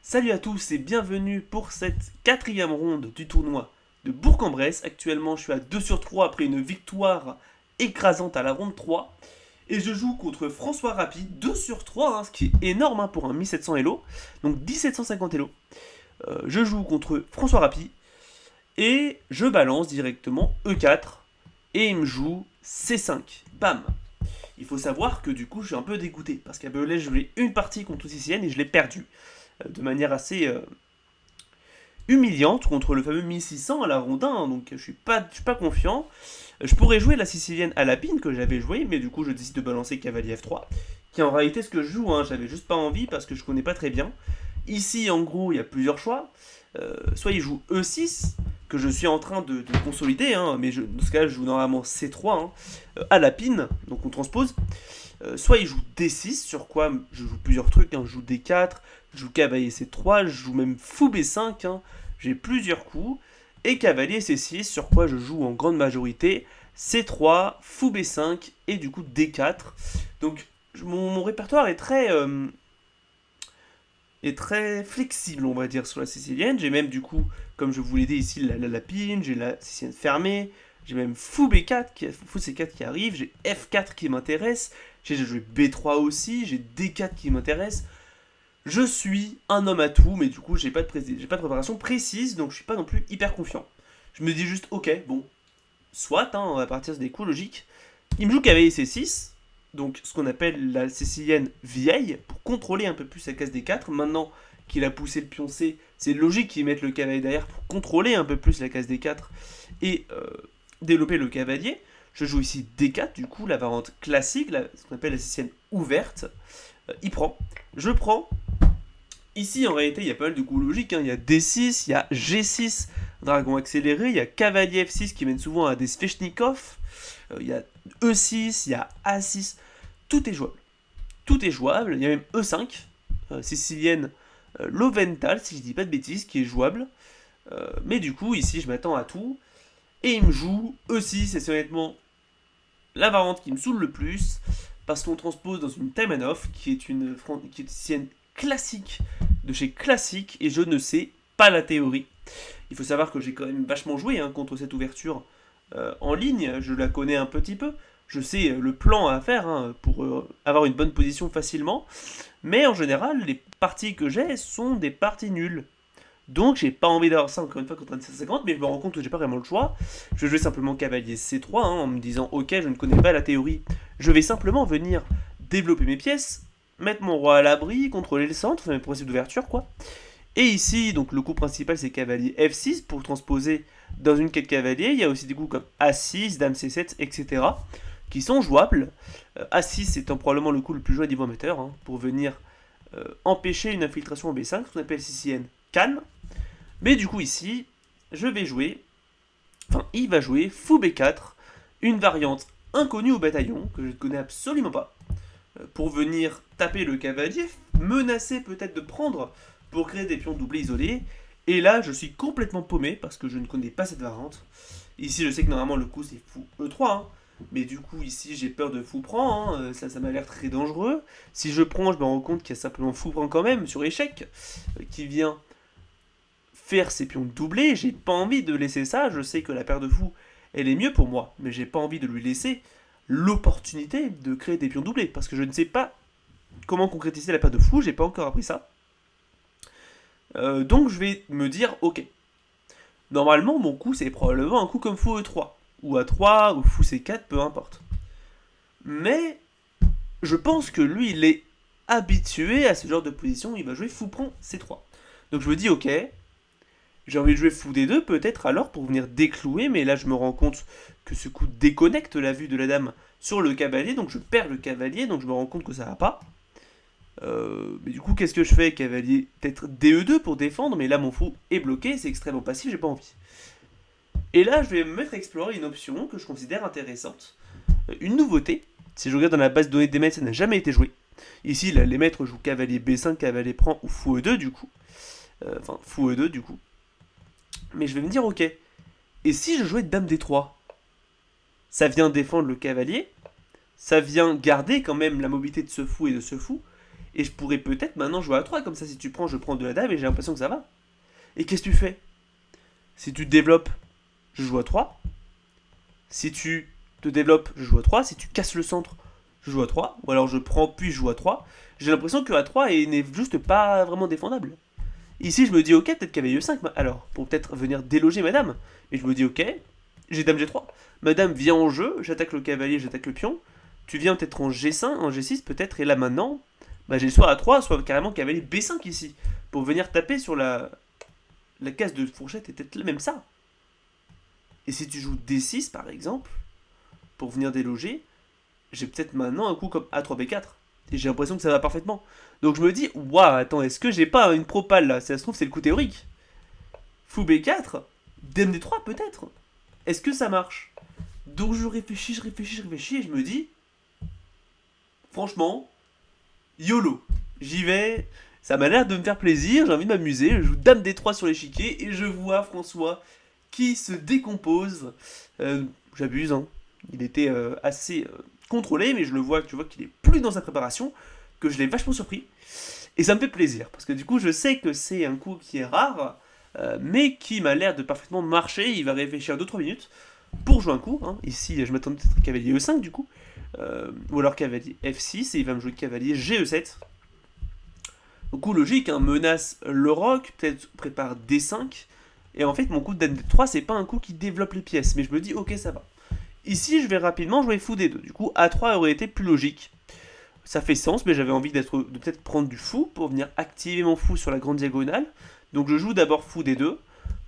Salut à tous et bienvenue pour cette quatrième ronde du tournoi de Bourg-en-Bresse. Actuellement, je suis à 2 sur 3 après une victoire écrasante à la ronde 3. Et je joue contre François Rapi, 2 sur 3, ce qui est énorme pour un 1700 Elo. Donc 1750 Elo. Je joue contre François Rapi et je balance directement E4 et il me joue C5. Bam. Il faut savoir que du coup je suis un peu dégoûté parce qu'à Belay je jouais une partie contre Sicilienne et je l'ai perdu de manière assez humiliante contre le fameux 1600 à la rondin, donc je suis pas confiant. Je pourrais jouer la Sicilienne à la pine que j'avais joué, mais du coup je décide de balancer cavalier F3, qui est en réalité ce que je joue, j'avais juste pas envie parce que je connais pas très bien. Ici en gros il y a plusieurs choix, soit il joue E6, que je suis en train de consolider, mais dans ce cas je joue normalement C3 à la pine, donc on transpose. Soit il joue D6, sur quoi je joue plusieurs trucs, je joue D4, je joue cavalier C3, je joue même fou B5, j'ai plusieurs coups, et cavalier C6, sur quoi je joue en grande majorité C3, fou B5 et du coup D4. Donc mon répertoire est très flexible, on va dire, sur la sicilienne. J'ai même du coup, comme je vous l'ai dit ici, la lapine, j'ai la sicilienne fermée, j'ai même fou B4, fou C4 qui arrive, j'ai F4 qui m'intéresse, j'ai joué B3 aussi, j'ai D4 qui m'intéresse. Je suis un homme à tout, mais du coup, j'ai pas de préparation précise, donc je suis pas non plus hyper confiant. Je me dis juste, ok, bon, soit, on va partir sur des coups logiques. Il me joue cavalier C6, donc ce qu'on appelle la sicilienne vieille, pour contrôler un peu plus sa case D4. Maintenant qu'il a poussé le pion C, c'est logique qu'il mette le cavalier derrière pour contrôler un peu plus la case D4 et développer le cavalier. Je joue ici D4, du coup, la variante classique, ce qu'on appelle la sicilienne ouverte. Il prend. Je prends. Ici, en réalité, il y a pas mal de coups logiques. Il y a D6, il y a G6, dragon accéléré, il y a cavalier F6 qui mène souvent à des Svechnikov, il y a E6, il y a A6. Tout est jouable. Tout est jouable. Il y a même E5, sicilienne Loventhal, si je dis pas de bêtises, qui est jouable. Mais du coup, ici, je m'attends à tout. Et il me joue E6, et c'est honnêtement la variante qui me saoule le plus, parce qu'on transpose dans une Taimanov, qui est une sicilienne classique de chez Classique, et je ne sais pas la théorie. Il faut savoir que j'ai quand même vachement joué contre cette ouverture en ligne, je la connais un petit peu, je sais le plan à faire pour avoir une bonne position facilement, mais en général, les parties que j'ai sont des parties nulles. Donc j'ai pas envie d'avoir ça encore une fois contre un 750, mais je me rends compte que j'ai pas vraiment le choix. Je vais jouer simplement cavalier C3 en me disant ok, je ne connais pas la théorie, je vais simplement venir développer mes pièces, mettre mon roi à l'abri, contrôler le centre, faire mes principes d'ouverture quoi. Et ici, donc le coup principal c'est cavalier F6 pour transposer dans une quête cavalier. Il y a aussi des coups comme A6, Dame C7, etc. qui sont jouables. A6 étant probablement le coup le plus joué à niveau amateur pour venir empêcher une infiltration en B5, ce qu'on appelle sicilienne calme. Mais du coup ici, il va jouer fou B4, une variante inconnue au bataillon que je ne connais absolument pas, pour venir taper le cavalier, menacer peut-être de prendre pour créer des pions doublés isolés. Et là, je suis complètement paumé parce que je ne connais pas cette variante. Ici, je sais que normalement le coup c'est fou E3, mais du coup ici j'ai peur de fou prend, ça m'a l'air très dangereux. Si je prends, je me rends compte qu'il y a simplement fou prend quand même sur échec, qui vient faire ses pions doublés. J'ai pas envie de laisser ça, je sais que la paire de fou elle est mieux pour moi, mais j'ai pas envie de lui laisser l'opportunité de créer des pions doublés, parce que je ne sais pas comment concrétiser la paire de fou, j'ai pas encore appris ça. Donc je vais me dire, ok, normalement mon coup c'est probablement un coup comme fou E3, ou A3, ou fou C4, peu importe. Mais je pense que lui il est habitué à ce genre de position, il va jouer fou prend C3. Donc je me dis, ok, j'ai envie de jouer fou D2 peut-être alors pour venir déclouer, mais là je me rends compte que ce coup déconnecte la vue de la dame sur le cavalier, donc je perds le cavalier, donc je me rends compte que ça va pas. Mais du coup, qu'est-ce que je fais? Cavalier, peut-être DE2 pour défendre, mais là mon fou est bloqué, c'est extrêmement passif, j'ai pas envie. Et là, je vais me mettre à explorer une option que je considère intéressante. Une nouveauté, si je regarde dans la base de données des maîtres, ça n'a jamais été joué. Ici, là, les maîtres jouent cavalier B5, cavalier prend ou fou E2 du coup. Fou E2 du coup. Mais je vais me dire, ok, et si je jouais dame D3? Ça vient défendre le cavalier, ça vient garder quand même la mobilité de ce fou et de ce fou, Et je pourrais peut-être maintenant jouer à 3, comme ça si tu prends, je prends de la dame et j'ai l'impression que ça va. Et qu'est-ce que tu fais? Si tu te développes, je joue à 3. Si tu te développes, je joue à 3. Si tu casses le centre, je joue à 3. Ou alors je prends puis je joue à 3. J'ai l'impression que A3 n'est juste pas vraiment défendable. Ici, je me dis, ok, peut-être cavalier E5, alors, pour peut-être venir déloger madame. Et je me dis, ok, j'ai dame G3. Madame vient en jeu, j'attaque le cavalier, j'attaque le pion. Tu viens peut-être en G5, en G6 peut-être, et là maintenant, j'ai soit A3, soit carrément cavalier B5 ici. Pour venir taper sur la case de fourchette et peut-être même ça. Et si tu joues D6 par exemple, pour venir déloger, j'ai peut-être maintenant un coup comme A3 B4. Et j'ai l'impression que ça va parfaitement. Donc je me dis, waouh, attends, est-ce que j'ai pas une propale là? Si ça se trouve, c'est le coup théorique. Fou B4, Dame D3 peut-être. Est-ce que ça marche? Donc je réfléchis, et je me dis, franchement, YOLO. J'y vais, ça m'a l'air de me faire plaisir, j'ai envie de m'amuser. Je joue Dame D3 sur l'échiquier et je vois François qui se décompose. J'abuse, hein. Il était assez contrôlé, mais je le vois, tu vois qu'il est plus dans sa préparation, que je l'ai vachement surpris. Et ça me fait plaisir, parce que du coup, je sais que c'est un coup qui est rare, mais qui m'a l'air de parfaitement marcher. Il va réfléchir 2-3 minutes pour jouer un coup. Hein. Ici, je m'attendais peut-être à cavalier E5 du coup, ou alors cavalier F6, et il va me jouer cavalier GE7. Donc coup logique, hein, menace le roc, peut-être prépare D5, et en fait mon coup de Dame D3 c'est pas un coup qui développe les pièces, mais je me dis ok ça va. Ici je vais rapidement jouer fou D2, du coup A3 aurait été plus logique. Ça fait sens, mais j'avais envie de peut-être prendre du fou pour venir activer mon fou sur la grande diagonale. Donc je joue d'abord fou D2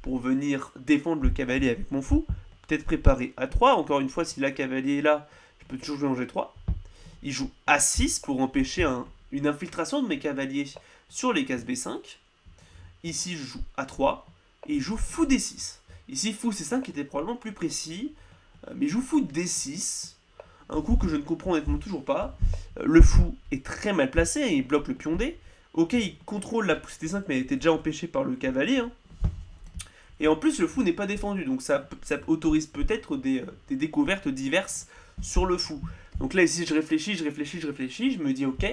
pour venir défendre le cavalier avec mon fou. Peut-être préparer A3, encore une fois si la cavalier est là, je peux toujours jouer en G3. Il joue A6 pour empêcher une infiltration de mes cavaliers sur les cases B5. Ici je joue A3 et il joue fou D6. Ici fou C5 était probablement plus précis, mais il joue fou D6. Un coup que je ne comprends honnêtement toujours pas. Le fou est très mal placé, et il bloque le pion D. Ok, il contrôle la poussée D5, mais elle était déjà empêchée par le cavalier. Hein. Et en plus, le fou n'est pas défendu, donc ça autorise peut-être des découvertes diverses sur le fou. Donc là, ici, je réfléchis, je me dis ok.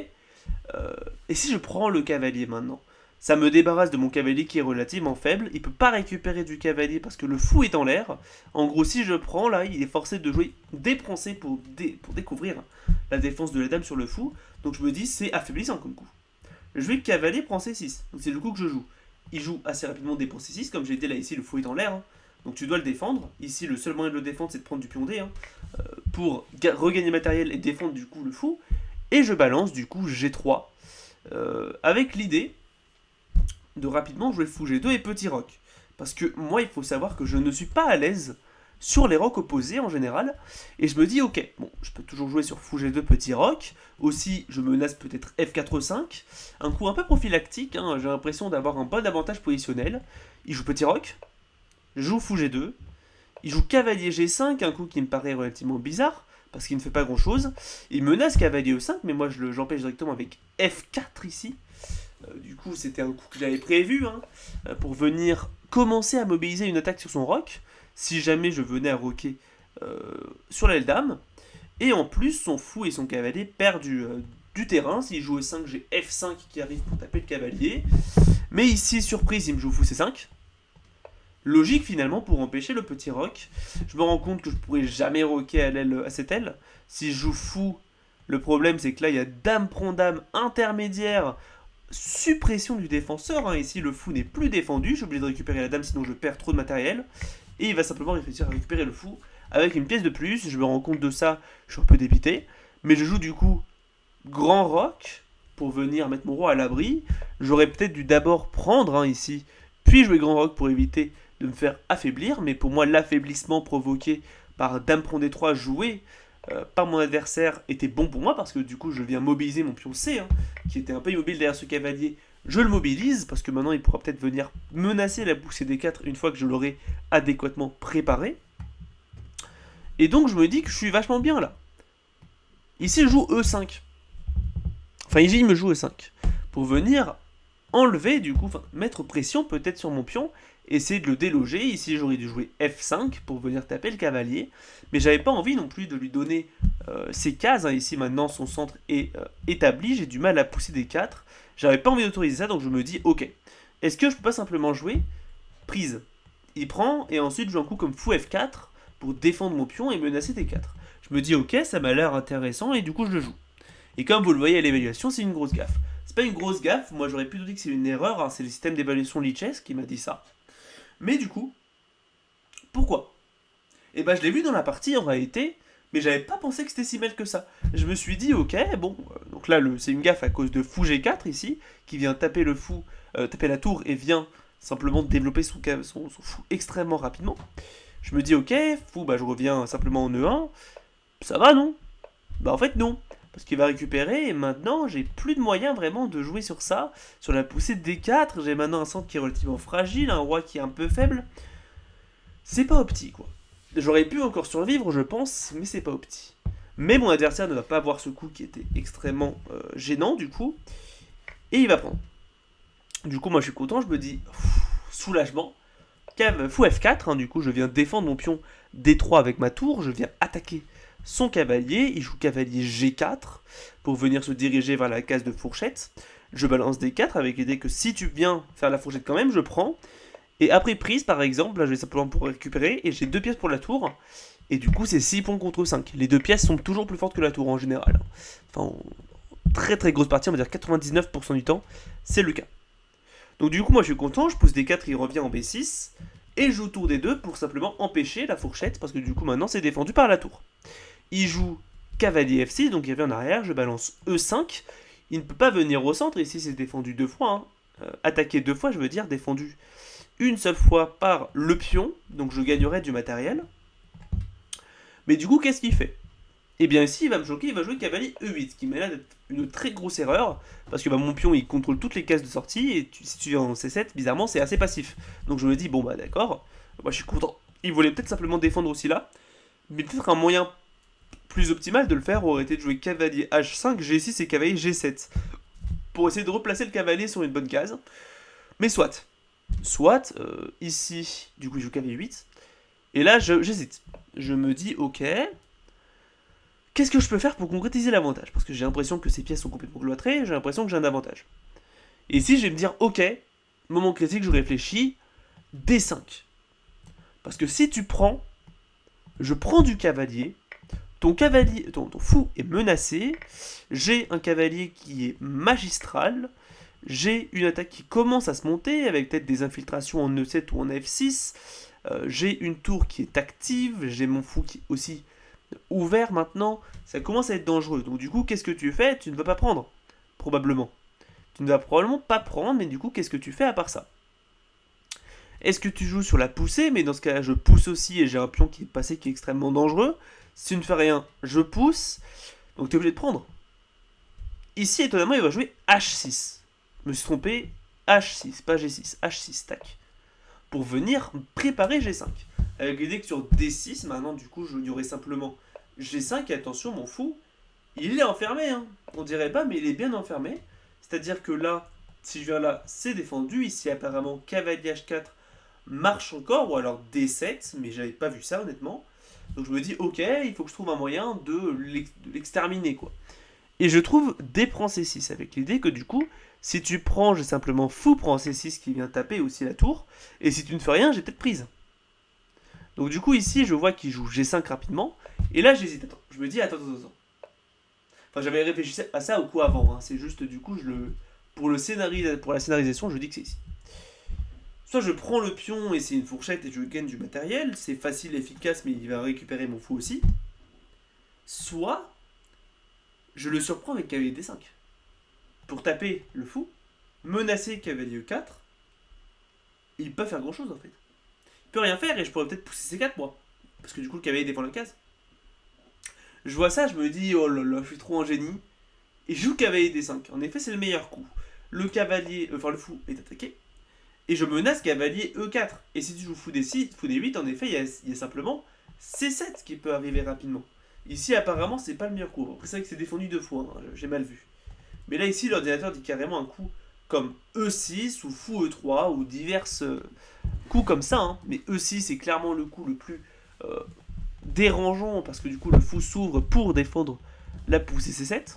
Et si je prends le cavalier maintenant? Ça me débarrasse de mon cavalier qui est relativement faible. Il peut pas récupérer du cavalier parce que le fou est en l'air. En gros, si je prends, là, il est forcé de jouer déprancé pour découvrir la défense de la dame sur le fou. Donc je me dis, c'est affaiblissant comme coup. Je vais cavalier prend C6. Donc c'est le coup que je joue. Il joue assez rapidement des prend C6. Comme j'ai dit là, ici, le fou est en l'air. Hein. Donc tu dois le défendre. Ici, le seul moyen de le défendre, c'est de prendre du pion D. Hein, pour regagner matériel et défendre du coup le fou. Et je balance du coup G3. Avec l'idée de rapidement jouer fou G2 et petit roc. Parce que moi, il faut savoir que je ne suis pas à l'aise sur les rocs opposés en général. Et je me dis, ok, bon, je peux toujours jouer sur fou G2 petit roc. Aussi, je menace peut-être F4-5. Un coup un peu prophylactique, hein, j'ai l'impression d'avoir un bon avantage positionnel. Il joue petit roc, je joue fou G2. Il joue cavalier G5, un coup qui me paraît relativement bizarre, parce qu'il ne fait pas grand chose. Il menace cavalier E5, mais moi j'empêche directement avec F4 ici. Du coup, c'était un coup que j'avais prévu, hein, pour venir commencer à mobiliser une attaque sur son roc, si jamais je venais à roquer sur l'aile dame. Et en plus, son fou et son cavalier perdent du terrain. S'il joue E5, j'ai F5 qui arrive pour taper le cavalier. Mais ici, surprise, il me joue fou C5. Logique finalement pour empêcher le petit roc. Je me rends compte que je pourrais jamais roquer à cette aile. Si je joue fou, le problème c'est que là il y a dame prend dame intermédiaire, suppression du défenseur. Hein. Ici le fou n'est plus défendu, je suis obligé de récupérer la dame sinon je perds trop de matériel. Et il va simplement réussir à récupérer le fou avec une pièce de plus. Je me rends compte de ça, je suis un peu dépité. Mais je joue du coup grand roc pour venir mettre mon roi à l'abri. J'aurais peut-être dû d'abord prendre ici, puis jouer grand roc pour éviter de me faire affaiblir, mais pour moi l'affaiblissement provoqué par dame prend D3 joué par mon adversaire était bon pour moi, parce que du coup je viens mobiliser mon pion C, hein, qui était un peu immobile derrière ce cavalier. Je le mobilise, parce que maintenant il pourra peut-être venir menacer la poussée D4 une fois que je l'aurai adéquatement préparé. Et donc je me dis que je suis vachement bien là. Ici je joue E5. Enfin ici il me joue E5. Pour venir enlever du coup, enfin mettre pression peut-être sur mon pion, essayer de le déloger. Ici j'aurais dû jouer F5 pour venir taper le cavalier, mais j'avais pas envie non plus de lui donner ses cases, hein. Ici maintenant son centre est établi, j'ai du mal à pousser des 4, j'avais pas envie d'autoriser ça, donc je me dis ok, est-ce que je peux pas simplement jouer prise? Il prend et ensuite joue un coup comme fou F4 pour défendre mon pion et menacer T4. Je me dis ok, ça m'a l'air intéressant et du coup je le joue. Et comme vous le voyez à l'évaluation, c'est une grosse gaffe. C'est pas une grosse gaffe, moi j'aurais plutôt dit que c'est une erreur, hein, c'est le système d'évaluation Lichess qui m'a dit ça. Mais du coup, pourquoi? Et ben je l'ai vu dans la partie en réalité, mais j'avais pas pensé que c'était si mal que ça. Je me suis dit ok, bon, donc là c'est une gaffe à cause de fou G4 ici, qui vient taper le fou, taper la tour et vient simplement développer son fou extrêmement rapidement. Je me dis ok, fou, bah je reviens simplement en E1, ça va non? Bah en fait non, parce qu'il va récupérer et maintenant j'ai plus de moyens vraiment de jouer sur ça, sur la poussée de D4, j'ai maintenant un centre qui est relativement fragile, un roi qui est un peu faible, c'est pas opti quoi. J'aurais pu encore survivre je pense, mais c'est pas opti. Mais mon adversaire ne va pas avoir ce coup qui était extrêmement gênant du coup, et il va prendre. Du coup moi je suis content, je me dis soulagement, fou F4, hein, du coup je viens défendre mon pion D3 avec ma tour, je viens attaquer son cavalier, il joue cavalier G4 pour venir se diriger vers la case de fourchette. Je balance D4 avec l'idée que si tu viens faire la fourchette quand même, je prends. Et après prise par exemple, là je vais simplement pour récupérer et j'ai 2 pièces pour la tour. Et du coup c'est 6 points contre 5. Les 2 pièces sont toujours plus fortes que la tour en général. Enfin, très très grosse partie, on va dire 99% du temps, c'est le cas. Donc du coup moi je suis content, je pousse D4, il revient en B6. Et je joue tour D2 pour simplement empêcher la fourchette, parce que du coup maintenant c'est défendu par la tour. Il joue cavalier F6, donc il revient en arrière, je balance E5. Il ne peut pas venir au centre, ici c'est défendu 2 fois. Hein. Attaqué 2 fois, je veux dire défendu une seule fois par le pion, donc je gagnerai du matériel. Mais du coup, qu'est-ce qu'il fait? Et bien ici, il va me choquer, il va jouer cavalier E8, qui m'a l'air d'être une très grosse erreur, parce que bah, mon pion, il contrôle toutes les cases de sortie, et si tu viens en C7, bizarrement, c'est assez passif. Donc je me dis, bon bah d'accord, moi je suis content. Il voulait peut-être simplement défendre aussi là, mais peut-être un moyen plus optimal de le faire aurait été de jouer cavalier H5, G6 et cavalier G7, pour essayer de replacer le cavalier sur une bonne case. Mais soit. Soit, ici, du coup il joue cavalier 8, et là j'hésite. Je me dis, ok, qu'est-ce que je peux faire pour concrétiser l'avantage? Parce que j'ai l'impression que ces pièces sont complètement cloîtrées, j'ai l'impression que j'ai un avantage. Et ici, je vais me dire, ok, moment critique, je réfléchis, D5. Parce que si tu prends, je prends du cavalier, ton fou est menacé, j'ai un cavalier qui est magistral, j'ai une attaque qui commence à se monter, avec peut-être des infiltrations en E7 ou en F6, j'ai une tour qui est active, j'ai mon fou qui est aussi ouvert maintenant, ça commence à être dangereux. Donc du coup, qu'est-ce que tu fais? Tu ne vas pas prendre, probablement. Tu ne vas probablement pas prendre, mais du coup, qu'est-ce que tu fais à part ça? Est-ce que tu joues sur la poussée? Mais dans ce cas-là, je pousse aussi et j'ai un pion qui est passé qui est extrêmement dangereux. Si tu ne fais rien, je pousse. Donc tu es obligé de prendre. Ici, étonnamment, il va jouer H6. Je me suis trompé, H6, pas G6, H6, tac. Pour venir préparer G5. Avec l'idée que sur D6, maintenant, du coup, il y aurait simplement G5. Et attention, mon fou, il est enfermé. Hein. On dirait pas, mais il est bien enfermé. C'est-à-dire que là, si je viens là, c'est défendu. Ici, apparemment, cavalier H4 marche encore, ou alors D7, mais j'avais pas vu ça, honnêtement. Donc je me dis, ok, il faut que je trouve un moyen de l'exterminer, quoi. Et je trouve D prend C6, avec l'idée que du coup, si tu prends, j'ai simplement fou prend C6 qui vient taper aussi la tour, et si tu ne fais rien, j'ai peut-être prise. Donc du coup, ici, je vois qu'il joue G5 rapidement, et là, j'hésite. Attends, je me dis, attends. Enfin, j'avais réfléchi à ça au coup avant, hein. C'est juste, du coup, pour la scénarisation, je dis que c'est ici. Soit je prends le pion et c'est une fourchette et je gagne du matériel, c'est facile, efficace, mais il va récupérer mon fou aussi. Soit je le surprends avec cavalier D5 pour taper le fou, menacer cavalier E4. Il peut pas faire grand chose en fait. Il peut rien faire et je pourrais peut-être pousser C4 moi, parce que du coup le cavalier défend la case. Je vois ça, je me dis oh là là, je suis trop un génie. Et je joue cavalier D5. En effet, c'est le meilleur coup. Le fou est attaqué. Et je menace cavalier E4. Et si tu joues fou D6, fou D8, en effet, il y a simplement C7 qui peut arriver rapidement. Ici, apparemment, c'est pas le meilleur coup. Après, c'est vrai que c'est défendu 2 fois, hein, j'ai mal vu. Mais là, ici, l'ordinateur dit carrément un coup comme E6 ou fou E3 ou diverses coups comme ça, hein. Mais E6 est clairement le coup le plus dérangeant parce que du coup le fou s'ouvre pour défendre la poussée C7.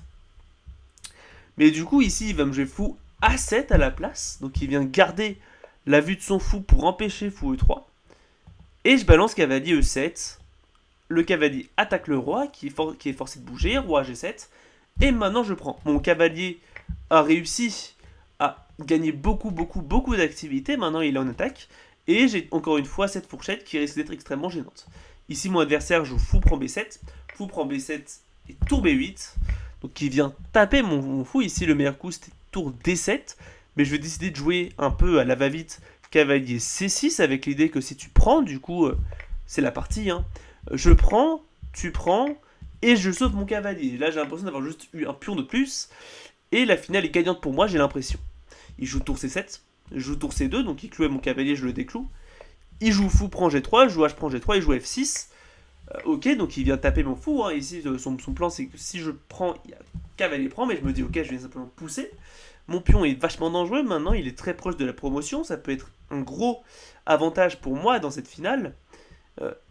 Mais du coup ici il va me jouer fou A7 à la place, donc il vient garder la vue de son fou pour empêcher fou E3. Et je balance cavalier E7. Le cavalier attaque le roi qui est forcé de bouger, roi G7. Et maintenant je prends. Mon cavalier a réussi à gagner beaucoup d'activité. Maintenant il est en attaque. Et j'ai encore une fois cette fourchette qui risque d'être extrêmement gênante. Ici mon adversaire joue fou prend B7. Fou prend B7 et tour B8. Donc il vient taper mon fou. Ici le meilleur coup c'était tour D7. Mais je vais décider de jouer un peu à la va-vite cavalier C6 avec l'idée que si tu prends, du coup c'est la partie. Hein. Je prends, tu prends et je sauve mon cavalier. Là j'ai l'impression d'avoir juste eu un pion de plus. Et la finale est gagnante pour moi, j'ai l'impression. Il joue tour C7, je joue tour C2, donc il clouait mon cavalier, je le décloue. Il joue fou prend G3, je joue H prend G3, il joue F6. Ok, donc il vient taper mon fou. Hein. Ici, son plan, c'est que si je prends, il y a cavalier prend, mais je me dis, ok, je viens simplement pousser. Mon pion est vachement dangereux. Maintenant, il est très proche de la promotion. Ça peut être un gros avantage pour moi dans cette finale.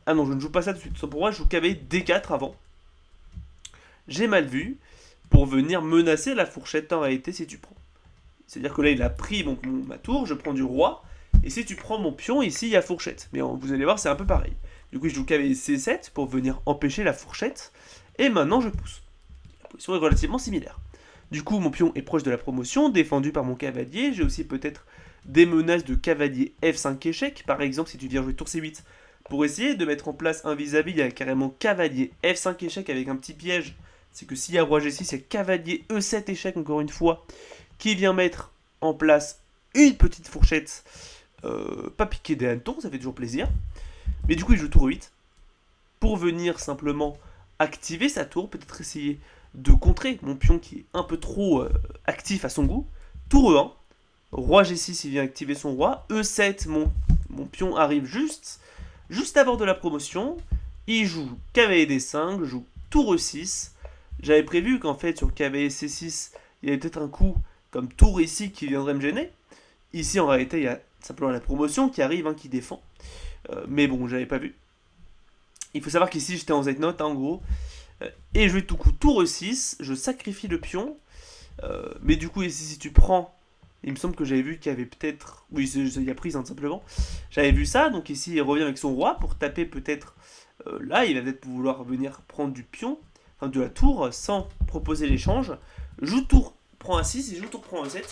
Ah non, je ne joue pas ça tout de suite. Pour moi, je joue cavalier D4 avant. J'ai mal vu pour venir menacer la fourchette en réalité si tu prends. C'est-à-dire que là, il a pris ma tour, je prends du roi. Et si tu prends mon pion, ici, il y a fourchette. Mais vous allez voir, c'est un peu pareil. Du coup, je joue cavalier C7 pour venir empêcher la fourchette. Et maintenant, je pousse. La position est relativement similaire. Du coup, mon pion est proche de la promotion, défendu par mon cavalier. J'ai aussi peut-être des menaces de cavalier F5 échec. Par exemple, si tu viens jouer tour C8, pour essayer de mettre en place un vis-à-vis, il y a carrément cavalier F5 échec avec un petit piège. C'est que s'il y a roi G6, il y a cavalier E7 échec, encore une fois, qui vient mettre en place une petite fourchette. Pas piquer des hannetons, ça fait toujours plaisir. Mais du coup, il joue tour 8 pour venir simplement activer sa tour, peut-être essayer de contrer mon pion qui est un peu trop actif à son goût. Tour E1, roi G6, il vient activer son roi. E7, mon pion arrive juste avant de la promotion. Il joue cavalier D5, joue tour E6. J'avais prévu qu'en fait, sur cavalier C6, il y avait peut-être un coup comme tour ici qui viendrait me gêner. Ici, en réalité, il y a simplement la promotion qui arrive, hein, qui défend. Mais bon, j'avais pas vu. Il faut savoir qu'ici, j'étais en Z-note, hein, en gros. Et je vais tout coup tour E6, je sacrifie le pion. Mais du coup, ici, si tu prends, il me semble que j'avais vu qu'il y avait peut-être... Oui, il y a prise, hein, tout simplement. J'avais vu ça, donc ici, il revient avec son roi pour taper peut-être... là, il va peut-être vouloir venir prendre du pion, enfin de la tour, sans proposer l'échange. Joue tour, prend A6, et joue tour, prend A7.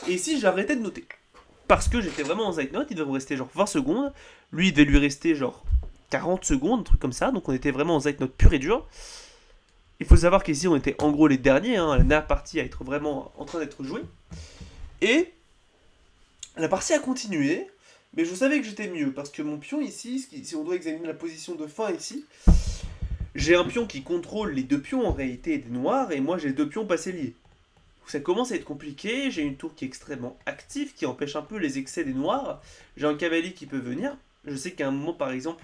Et ici, j'ai arrêté de noter. Parce que j'étais vraiment en Z-note, il devait me rester genre 20 secondes. Lui, il devait lui rester genre 40 secondes, un truc comme ça. Donc on était vraiment en Z-note pure et dure. Il faut savoir qu'ici, on était en gros les derniers. Hein, la dernière partie à être vraiment en train d'être jouée. Et la partie a continué. Mais je savais que j'étais mieux. Parce que mon pion ici, si on doit examiner la position de fin ici, j'ai un pion qui contrôle les deux pions en réalité des noirs. Et moi, j'ai deux pions passés liés. Ça commence à être compliqué, j'ai une tour qui est extrêmement active, qui empêche un peu les excès des noirs. J'ai un cavalier qui peut venir. Je sais qu'à un moment, par exemple,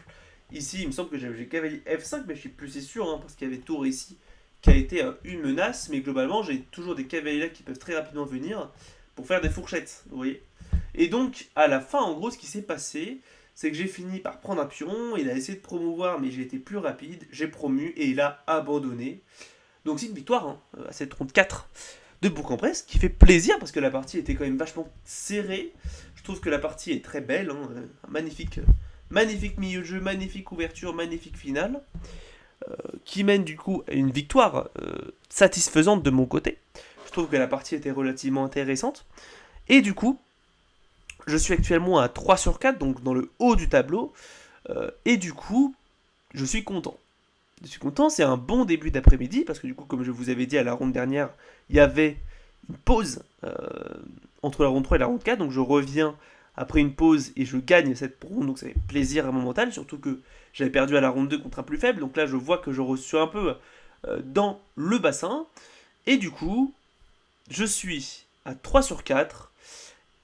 ici, il me semble que j'ai cavalier F5, mais je suis plus sûr, hein, parce qu'il y avait tour ici, qui a été une menace. Mais globalement, j'ai toujours des cavaliers là qui peuvent très rapidement venir pour faire des fourchettes, vous voyez. Et donc, à la fin, en gros, ce qui s'est passé, c'est que j'ai fini par prendre un pion, il a essayé de promouvoir, mais j'ai été plus rapide, j'ai promu, et il a abandonné. Donc c'est une victoire, hein, à cette ronde 4 de Bourg-en-Bresse, qui fait plaisir parce que la partie était quand même vachement serrée. Je trouve que la partie est très belle, hein, magnifique milieu de jeu, magnifique ouverture, magnifique finale, qui mène du coup à une victoire satisfaisante de mon côté. Je trouve que la partie était relativement intéressante. Et du coup, je suis actuellement à 3 sur 4, donc dans le haut du tableau. Et du coup, je suis content. Je suis content, c'est un bon début d'après-midi, parce que du coup, comme je vous avais dit à la ronde dernière, il y avait une pause entre la ronde 3 et la ronde 4, donc je reviens après une pause et je gagne cette ronde, donc ça fait plaisir à mon mental, surtout que j'avais perdu à la ronde 2 contre un plus faible, donc là je vois que je suis un peu dans le bassin, et du coup, je suis à 3 sur 4,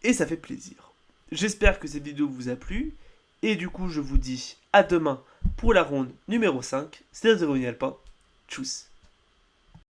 et ça fait plaisir. J'espère que cette vidéo vous a plu, et du coup je vous dis à demain pour la ronde numéro 5, c'était Zéro Alpin. Tchuss.